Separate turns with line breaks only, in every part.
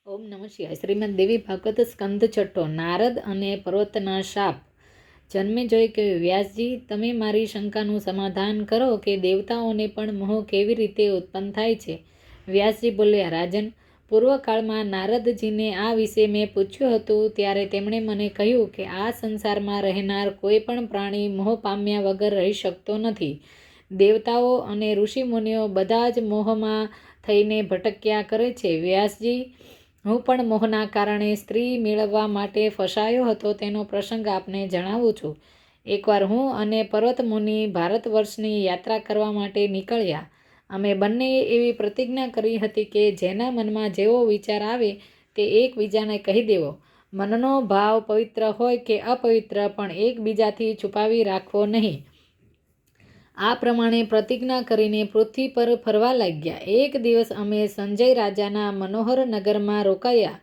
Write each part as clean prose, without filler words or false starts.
ઓમ નમઃ શિવાય. શ્રીમદ દેવી ભાગવત સ્કંદ છઠ્ઠો. નારદ અને પર્વતના શાપ. જન્મે જોઈ કહ્યું, વ્યાસજી, તમે મારી શંકાનું સમાધાન કરો કે દેવતાઓને પણ મોહ કેવી રીતે ઉત્પન્ન થાય છે. વ્યાસજી બોલ્યા, રાજન, પૂર્વકાળમાં નારદજીને આ વિશે મેં પૂછ્યું હતું, ત્યારે તેમણે મને કહ્યું કે આ સંસારમાં રહેનાર કોઈ પણ પ્રાણી મોહ પામ્યા વગર રહી શકતો નથી. દેવતાઓ અને ઋષિમુનિઓ બધા જ મોહમાં થઈને ભટક્યા કરે છે. વ્યાસજી, હું પણ મોહના કારણે સ્ત્રી મેળવવા માટે ફસાયો હતો તેનો પ્રસંગ આપને જણાવું છું. એકવાર હું અને પર્વત મુનિ ભારત વર્ષની યાત્રા કરવા માટે નીકળ્યા. અમે બંનેએ એવી પ્રતિજ્ઞા કરી હતી કે જેના મનમાં જેવો વિચાર આવે તે એકબીજાને કહી દેવો. મનનો ભાવ પવિત્ર હોય કે અપવિત્ર પણ એકબીજાથી છુપાવી રાખવો નહીં. આ પ્રમાણે પ્રતિજ્ઞા કરીને પૃથ્વી પર ફરવા લાગ્યા. એક દિવસ અમે સંજય રાજાના મનોહર નગરમાં રોકાયા.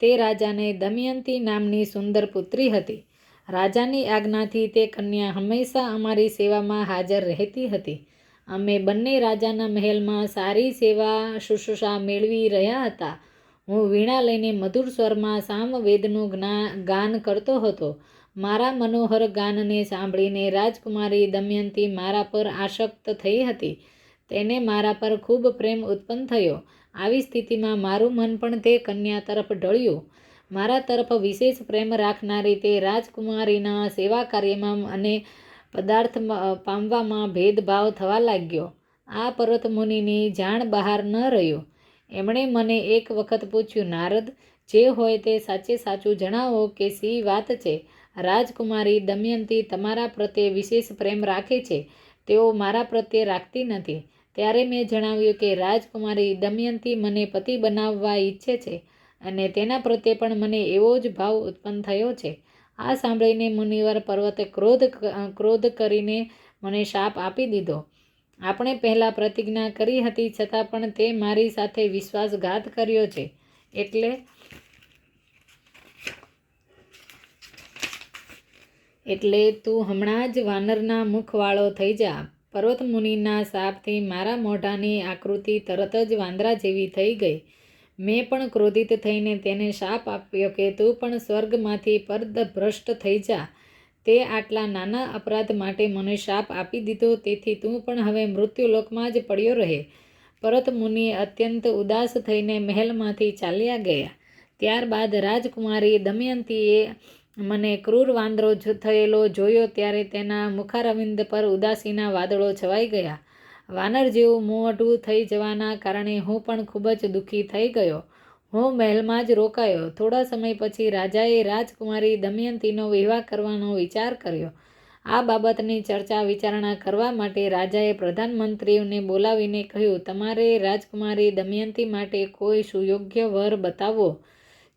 તે રાજાને દમયંતી નામની સુંદર પુત્રી હતી. રાજાની આજ્ઞાથી તે કન્યા હંમેશા અમારી સેવામાં હાજર રહેતી હતી. અમે બંને રાજાના મહેલમાં સારી સેવા શુશ્રૂષા મેળવી રહ્યા હતા. હું વીણા લઈને મધુર સ્વરમાં સામવેદનું ગાન કરતો હતો. મારા મનોહર ગાનને સાંભળીને રાજકુમારી દમયંતી મારા પર આસક્ત થઈ હતી. તેને મારા પર ખૂબ પ્રેમ ઉત્પન્ન થયો. આવી સ્થિતિમાં મારું મન પણ તે કન્યા તરફ ઢળ્યું. મારા તરફ વિશેષ પ્રેમ રાખનારી તે રાજકુમારીના સેવા કાર્યમાં અને પદાર્થ પામવામાં ભેદભાવ થવા લાગ્યો. આ પર્વત મુનિની જાણ બહાર ન રહ્યો. એમણે મને એક વખત પૂછ્યું, નારદ, જે હોય તે સાચે સાચું જણાવો કે શી વાત છે. રાજકુમારી દમયંતી તમારા પ્રત્યે વિશેષ પ્રેમ રાખે છે, તેઓ મારા પ્રત્યે રાખતી નથી. ત્યારે મેં જણાવ્યું કે રાજકુમારી દમયંતી મને પતિ બનાવવા ઈચ્છે છે અને તેના પ્રત્યે પણ મને એવો જ ભાવ ઉત્પન્ન થયો છે. આ સાંભળીને મુનિવર પર્વતે ક્રોધ કરીને મને શાપ આપી દીધો. આપણે પહેલાં પ્રતિજ્ઞા કરી હતી છતાં પણ તે મારી સાથે વિશ્વાસઘાત કર્યો છે. એટલે તું હમણાં જ વાનરના મુખવાળો થઈ જા. પર્વત મુનિના શાપથી મારા મોઢાની આકૃતિ તરત જ વાંદરા જેવી થઈ ગઈ. મેં પણ ક્રોધિત થઈને તેને શાપ આપ્યો કે તું પણ સ્વર્ગમાંથી પદભ્રષ્ટ થઈ જા. તે આટલા નાના અપરાધ માટે મને શાપ આપી દીધો, તેથી તું પણ હવે મૃત્યુલોકમાં જ પડ્યો રહે. પર્વત મુનિ અત્યંત ઉદાસ થઈને મહેલમાંથી ચાલ્યા ગયા. ત્યારબાદ રાજકુમારી દમયંતીએ મને ક્રૂર વાંદરો થયેલો જોયો ત્યારે તેના મુખારવિંદ પર ઉદાસીના વાદળો છવાઈ ગયા. વાનર જેવું મોઢું થઈ જવાના કારણે હું પણ ખૂબ જ દુઃખી થઈ ગયો. હું મહેલમાં જ રોકાયો. થોડા સમય પછી રાજાએ રાજકુમારી દમયંતીનો વિવાહ કરવાનો વિચાર કર્યો. આ બાબતની ચર્ચા વિચારણા કરવા માટે રાજાએ પ્રધાનમંત્રીઓને બોલાવીને કહ્યું, તમારે રાજકુમારી દમયંતી માટે કોઈ સુયોગ્ય વર બતાવો,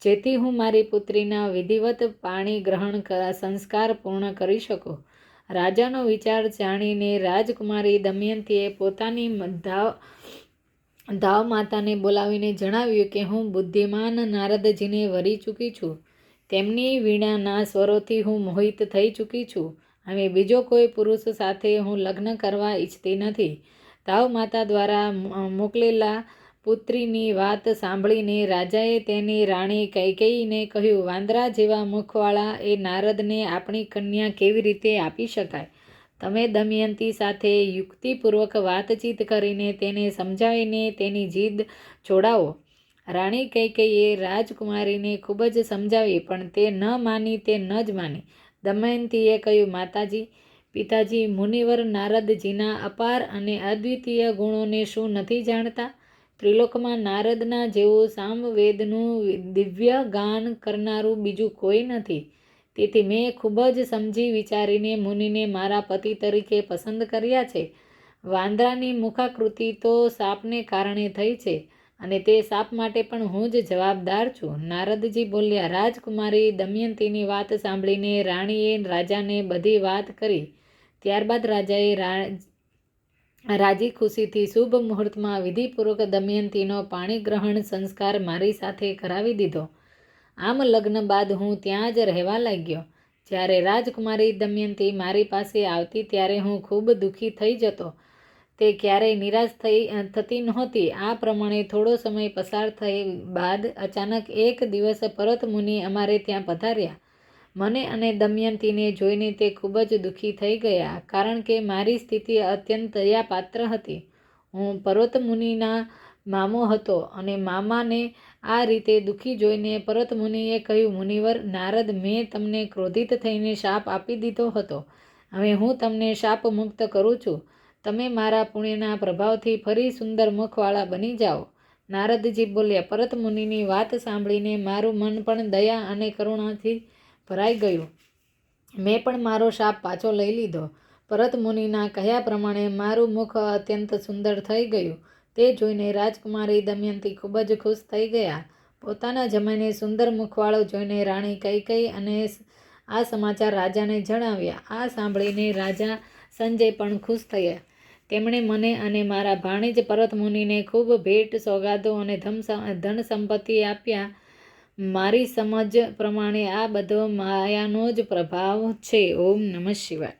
જેથી હું મારી પુત્રીના વિધિવત પાણી ગ્રહણ સંસ્કાર પૂર્ણ કરી શકું. રાજાનો વિચાર જાણીને રાજકુમારી દમયંતીએ પોતાની ધાવ માતાને બોલાવીને જણાવ્યું કે હું બુદ્ધિમાન નારદજીને વરી ચૂકી છું. તેમની વીણાના સ્વરોથી હું મોહિત થઈ ચૂકી છું. હવે બીજો કોઈ પુરુષ સાથે હું લગ્ન કરવા ઈચ્છતી નથી. ધાવ માતા દ્વારા મોકલેલા પુત્રીની વાત સાંભળીને રાજાએ તેની રાણી કૈકેયીને કહ્યું, વાંદરા જેવા મુખવાળા એ નારદને આપણી કન્યા કેવી રીતે આપી શકાય? તમે દમયંતી સાથે યુક્તિપૂર્વક વાતચીત કરીને તેને સમજાવીને તેની જીદ છોડાવો. રાણી કૈકેયીએ રાજકુમારીને ખૂબ જ સમજાવી, પણ તે ન માની તે ન જ માની. દમયંતીએ કહ્યું, માતાજી, પિતાજી, મુનિવર નારદજીના અપાર અને અદ્વિતીય ગુણોને શું નથી જાણતા? ત્રિલોકમાં નારદના જેવું સામવેદનું દિવ્ય ગાન કરનારું બીજું કોઈ નથી. તેથી મેં ખૂબ જ સમજી વિચારીને મુનિને મારા પતિ તરીકે પસંદ કર્યા છે. વાંદરાની મુખાકૃતિ તો શાપને કારણે થઈ છે અને તે શાપ માટે પણ હું જ જવાબદાર છું. નારદજી બોલ્યા. રાજકુમારી દમયંતીની વાત સાંભળીને રાણીએ રાજાને બધી વાત કરી. ત્યારબાદ રાજાએ રાજી ખુશીથી શુભ મુહૂર્તમાં વિધિપૂર્વક દમયંતીનો પાણી ગ્રહણ સંસ્કાર મારી સાથે કરાવી દીધો. આમ લગ્ન બાદ હું ત્યાં જ રહેવા લાગ્યો. જ્યારે રાજકુમારી દમયંતી મારી પાસે આવતી ત્યારે હું ખૂબ દુઃખી થઈ જતો. તે ક્યારેય નિરાશ થતી નહોતી. આ પ્રમાણે થોડો સમય પસાર થઈ બાદ અચાનક એક દિવસ પરત મુનિ અમારે ત્યાં પધાર્યા. મને અને દમયંતીને જોઈને તે ખૂબ જ દુઃખી થઈ ગયા, કારણ કે મારી સ્થિતિ અત્યંત દયાપાત્ર હતી. હું પર્વત મુનિના મામો હતો અને મામાને આ રીતે દુઃખી જોઈને પર્વત મુનિએ કહ્યું, મુનિવર નારદ, મેં તમને ક્રોધિત થઈને શાપ આપી દીધો હતો. હવે હું તમને શાપ મુક્ત કરું છું. તમે મારા પુણ્યના પ્રભાવથી ફરી સુંદર મુખવાળા બની જાઓ. નારદજી બોલ્યા, પર્વત મુનિની વાત સાંભળીને મારું મન પણ દયા અને કરુણાથી ભરાઈ ગયું. મેં પણ મારો શાપ પાછો લઈ લીધો. પર્વત મુનિના કહ્યા પ્રમાણે મારું મુખ અત્યંત સુંદર થઈ ગયું. તે જોઈને રાજકુમારી દમયંતી ખૂબ જ ખુશ થઈ ગયા. પોતાના જમાઈને સુંદર મુખવાળો જોઈને રાણી કૈકેયી અને આ સમાચાર રાજાને જણાવ્યા. આ સાંભળીને રાજા સંજય પણ ખુશ થયા. તેમણે મને અને મારા ભાણેજ પર્વત મુનિને ખૂબ ભેટ સોગાદો અને ધન સંપત્તિ આપ્યા. મારી સમજ પ્રમાણે આ બધો માયાનો જ પ્રભાવ છે. ઓમ નમઃ શિવાય.